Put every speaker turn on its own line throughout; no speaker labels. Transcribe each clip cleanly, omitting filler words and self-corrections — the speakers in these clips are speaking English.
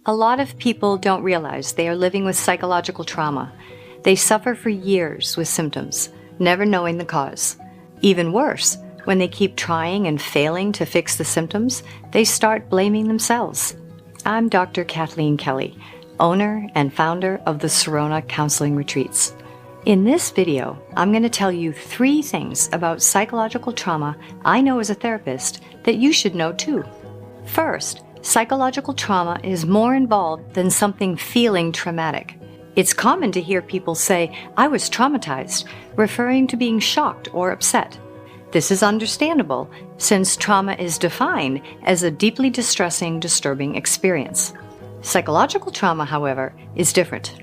A lot of people don't realize they are living with psychological trauma. They suffer for years with symptoms, never knowing the cause. Even worse, when they keep trying and failing to fix the symptoms, they start blaming themselves. I'm Dr. Kathleen Kelly, owner and founder of the Sirona Counseling Retreats. In this video, I'm going to tell you 3 things about psychological trauma I know as a therapist that you should know too. First, psychological trauma is more involved than something feeling traumatic. It's common to hear people say, "I was traumatized," referring to being shocked or upset. This is understandable, since trauma is defined as a deeply distressing, disturbing experience. Psychological trauma, however, is different.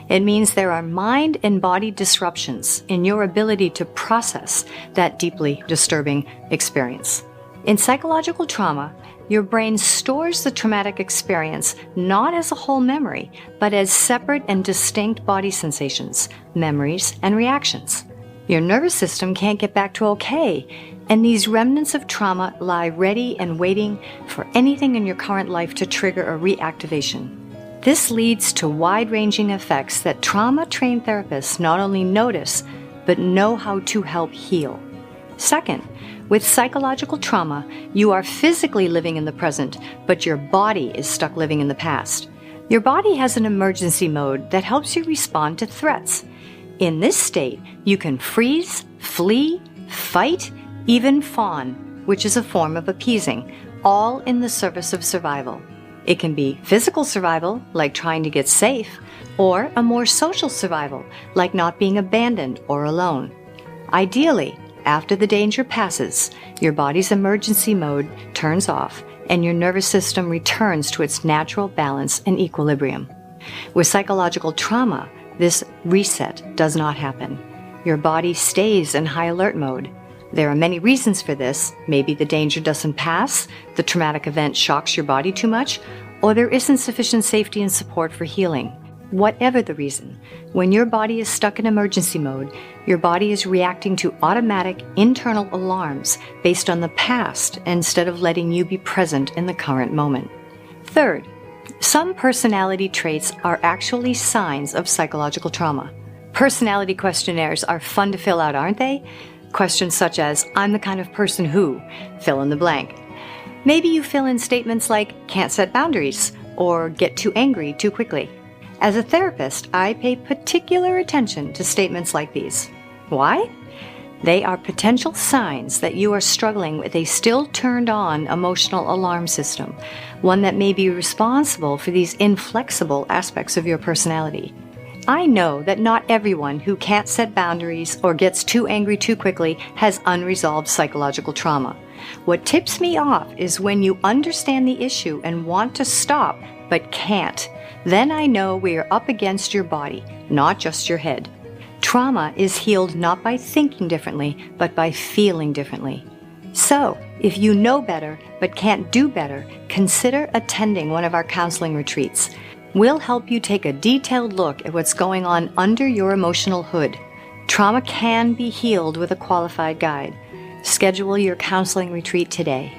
It means there are mind and body disruptions in your ability to process that deeply disturbing experience. In psychological trauma, your brain stores the traumatic experience not as a whole memory, but as separate and distinct body sensations, memories, and reactions. Your nervous system can't get back to okay, and these remnants of trauma lie ready and waiting for anything in your current life to trigger a reactivation. This leads to wide-ranging effects that trauma-trained therapists not only notice, but know how to help heal. Second, with psychological trauma, you are physically living in the present, but your body is stuck living in the past. Your body has an emergency mode that helps you respond to threats. In this state, you can freeze, flee, fight, even fawn, which is a form of appeasing, all in the service of survival. It can be physical survival, like trying to get safe, or a more social survival, like not being abandoned or alone. Ideally, after the danger passes, your body's emergency mode turns off and your nervous system returns to its natural balance and equilibrium. With psychological trauma, this reset does not happen. Your body stays in high alert mode. There are many reasons for this. Maybe the danger doesn't pass, the traumatic event shocks your body too much, or there isn't sufficient safety and support for healing. Whatever the reason, when your body is stuck in emergency mode, your body is reacting to automatic internal alarms based on the past instead of letting you be present in the current moment. Third, some personality traits are actually signs of psychological trauma. Personality questionnaires are fun to fill out, aren't they? Questions such as, "I'm the kind of person who," fill in the blank. Maybe you fill in statements like, "can't set boundaries," or "get too angry too quickly." As a therapist, I pay particular attention to statements like these. Why? They are potential signs that you are struggling with a still turned on emotional alarm system, one that may be responsible for these inflexible aspects of your personality. I know that not everyone who can't set boundaries or gets too angry too quickly has unresolved psychological trauma. What tips me off is when you understand the issue and want to stop, but can't. Then I know we are up against your body, not just your head. Trauma is healed not by thinking differently, but by feeling differently. So, if you know better but can't do better, consider attending one of our counseling retreats. We'll help you take a detailed look at what's going on under your emotional hood. Trauma can be healed with a qualified guide. Schedule your counseling retreat today.